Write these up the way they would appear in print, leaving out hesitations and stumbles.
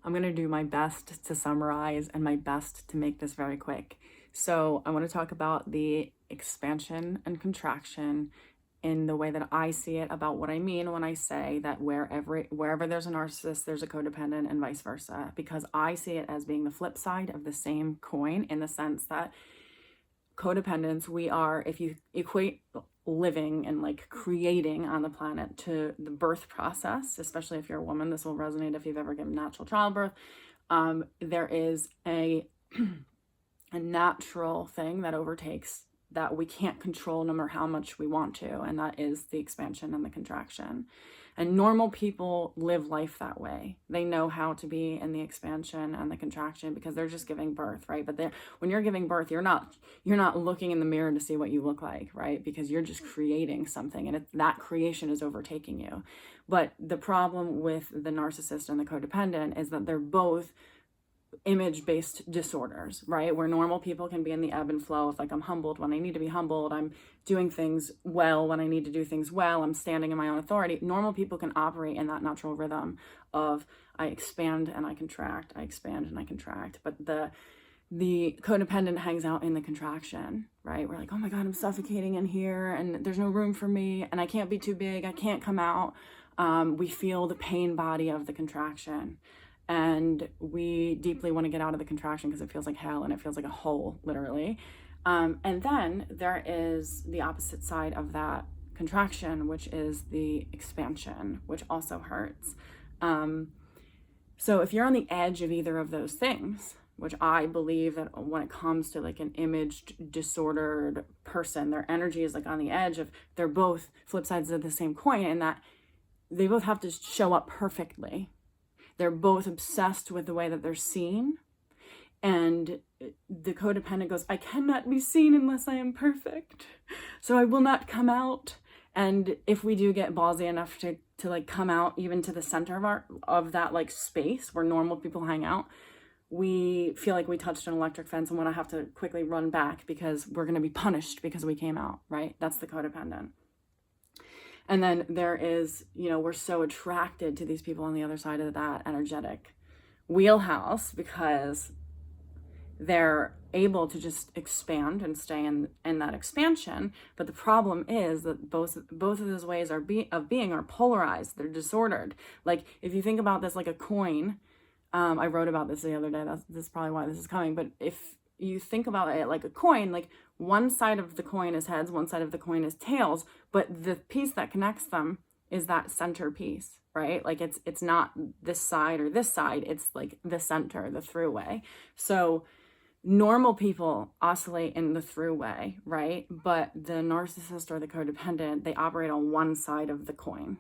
I'm going to do my best to summarize and my best to make this very quick. So I want to talk about the expansion and contraction in the way that I see it, about what I mean when I say that wherever there's a narcissist, there's a codependent, and vice versa, because I see it as being the flip side of the same coin, in the sense that codependents, we are, if you equate living and like creating on the planet to the birth process, especially if you're a woman, this will resonate if you've ever given natural childbirth. There is a natural thing that overtakes that we can't control no matter how much we want to, and that is the expansion and the contraction. And normal people live life that way. They know how to be in the expansion and the contraction because they're just giving birth, right? But when you're giving birth, you're not looking in the mirror to see what you look like, right? Because you're just creating something, and that creation is overtaking you. But the problem with the narcissist and the codependent is that they're both image-based disorders, right? Where normal people can be in the ebb and flow of like, I'm humbled when I need to be humbled, I'm doing things well when I need to do things well, I'm standing in my own authority. Normal people can operate in that natural rhythm of I expand and I contract, I expand and I contract. But the codependent hangs out in the contraction, right? We're like, oh my God, I'm suffocating in here and there's no room for me and I can't be too big, I can't come out. We feel the pain body of the contraction. And we deeply want to get out of the contraction because it feels like hell and it feels like a hole, literally. And then there is the opposite side of that contraction, which is the expansion, which also hurts. So if you're on the edge of either of those things, which I believe that when it comes to like an imaged disordered person, their energy is like on the edge of, they're both flip sides of the same coin, and that they both have to show up perfectly. They're both obsessed with the way that they're seen. And the codependent goes, I cannot be seen unless I am perfect. So I will not come out. And if we do get ballsy enough to like come out even to the center of that like space where normal people hang out, we feel like we touched an electric fence and want to have to quickly run back because we're going to be punished because we came out, right? That's the codependent. And then there is, we're so attracted to these people on the other side of that energetic wheelhouse because they're able to just expand and stay in that expansion. But the problem is that both of those ways of being are polarized. They're disordered. Like if you think about this like a coin, I wrote about this the other day. That's probably why this is coming. But if you think about it like a coin, like one side of the coin is heads, one side of the coin is tails, but the piece that connects them is that centerpiece, right? Like it's not this side or this side, it's like the center, the throughway. So normal people oscillate in the throughway, right? But the narcissist or the codependent, they operate on one side of the coin.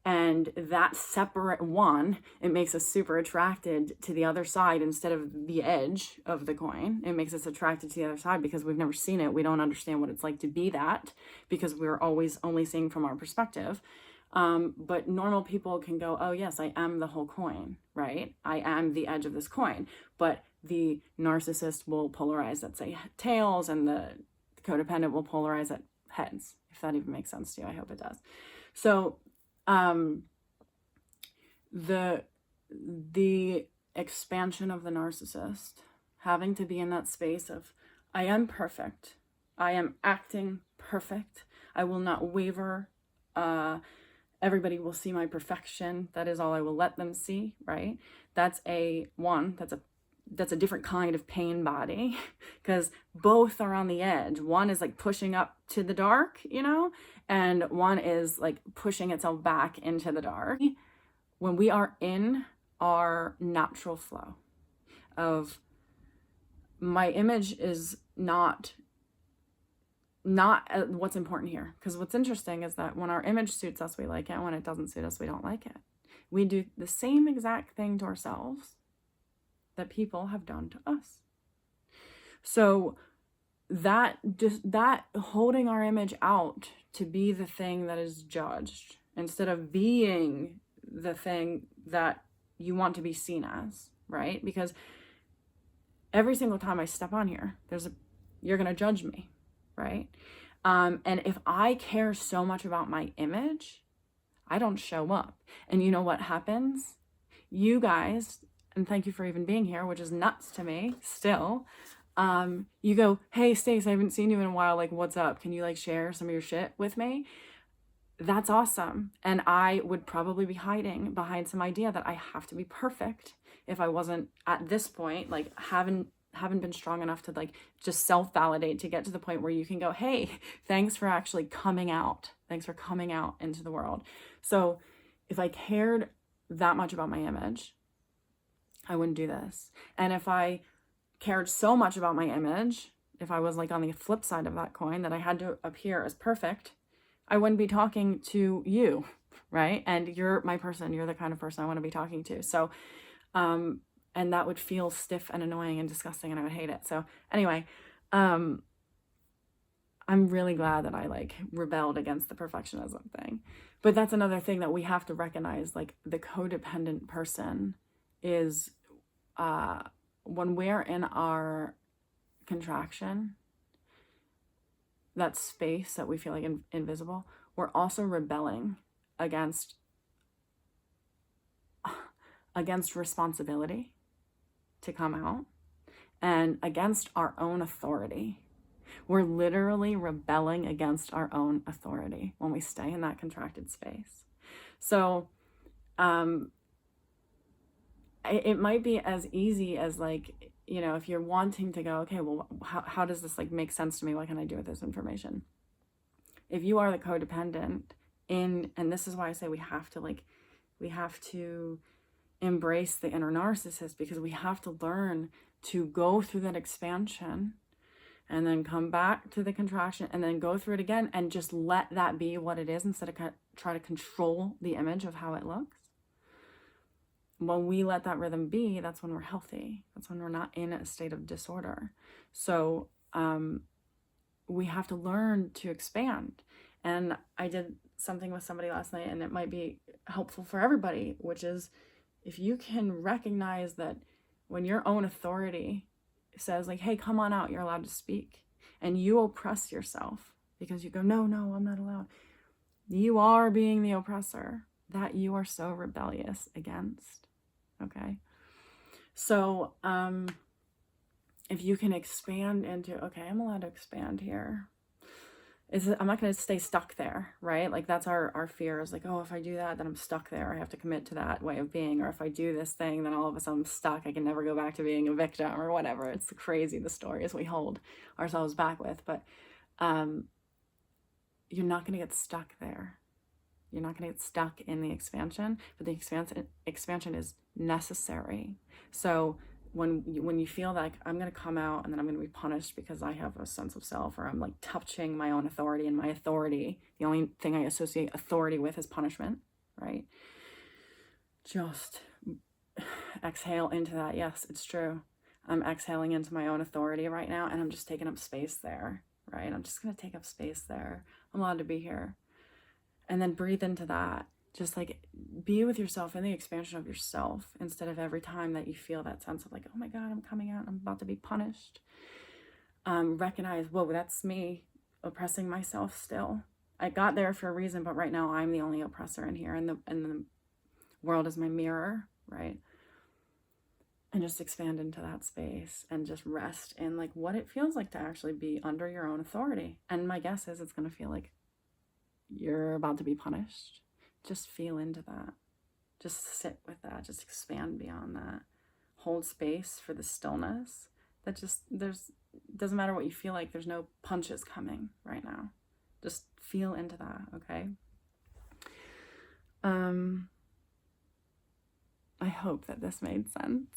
And that separate one, it makes us super attracted to the other side instead of the edge of the coin. It makes us attracted to the other side because we've never seen it. We don't understand what it's like to be that because we're always only seeing from our perspective. But normal people can go, oh yes, I am the whole coin, right? I am the edge of this coin. But the narcissist will polarize at, say, tails, and the codependent will polarize at heads, if that even makes sense to you. I hope it does. So the expansion of the narcissist having to be in that space of, I am perfect, I am acting perfect, I will not waver, everybody will see my perfection, that is all I will let them see, right? That's a different kind of pain body because both are on the edge. One is like pushing up to the dark, and one is like pushing itself back into the dark. When we are in our natural flow of my image is not what's important here, because what's interesting is that when our image suits us, we like it. When it doesn't suit us, we don't like it. We do the same exact thing to ourselves that people have done to us. So that holding our image out to be the thing that is judged instead of being the thing that you want to be seen as, right? Because every single time I step on here, you're going to judge me, right? And if I care so much about my image, I don't show up. And you know what happens? You guys, and thank you for even being here, which is nuts to me still. You go, hey, Stace, I haven't seen you in a while. Like, what's up? Can you like share some of your shit with me? That's awesome. And I would probably be hiding behind some idea that I have to be perfect if I wasn't at this point, like haven't been strong enough to like just self-validate to get to the point where you can go, hey, thanks for actually coming out. Thanks for coming out into the world. So if I cared that much about my image, I wouldn't do this. And if I cared so much about my image, if I was like on the flip side of that coin, that I had to appear as perfect, I wouldn't be talking to you, right? And you're my person. You're the kind of person I want to be talking to. So, and that would feel stiff and annoying and disgusting, and I would hate it. So anyway, I'm really glad that I like rebelled against the perfectionism thing. But that's another thing that we have to recognize. Like, the codependent person is, when we're in our contraction, that space that we feel like invisible, we're also rebelling against responsibility to come out and against our own authority. We're literally rebelling against our own authority when we stay in that contracted space. So it might be as easy as like, you know, if you're wanting to go, okay, well, how does this like make sense to me? What can I do with this information? If you are the codependent and this is why I say we have to embrace the inner narcissist, because we have to learn to go through that expansion and then come back to the contraction and then go through it again and just let that be what it is instead of try to control the image of how it looks. When we let that rhythm be, that's when we're healthy. That's when we're not in a state of disorder. So we have to learn to expand. And I did something with somebody last night, and it might be helpful for everybody, which is if you can recognize that when your own authority says like, hey, come on out, you're allowed to speak, and you oppress yourself because you go, no, I'm not allowed. You are being the oppressor that you are so rebellious against. Okay. So, if you can expand into, okay, I'm allowed to expand here. I'm not going to stay stuck there, right? Like that's our fear is like, oh, if I do that, then I'm stuck there. I have to commit to that way of being. Or if I do this thing, then all of a sudden I'm stuck. I can never go back to being a victim or whatever. It's crazy, the stories we hold ourselves back with. But you're not going to get stuck there. You're not going to get stuck in the expansion, but the expansion is necessary. So when you feel like I'm going to come out and then I'm going to be punished because I have a sense of self, or I'm like touching my own authority, and my authority, the only thing I associate authority with is punishment, right? Just exhale into that. Yes, it's true. I'm exhaling into my own authority right now, and I'm just taking up space there, right? I'm just going to take up space there. I'm allowed to be here. And then breathe into that. Just like be with yourself in the expansion of yourself, instead of every time that you feel that sense of like, oh my God, I'm coming out, I'm about to be punished. Recognize, whoa, that's me oppressing myself still. I got there for a reason, but right now I'm the only oppressor in here, and the world is my mirror, right? And just expand into that space and just rest in like what it feels like to actually be under your own authority. And my guess is it's going to feel like you're about to be punished. Just feel into that. Just sit with that. Just expand beyond that. Hold space for the stillness. That just, doesn't matter what you feel like. There's no punches coming right now. Just feel into that, okay? I hope that this made sense.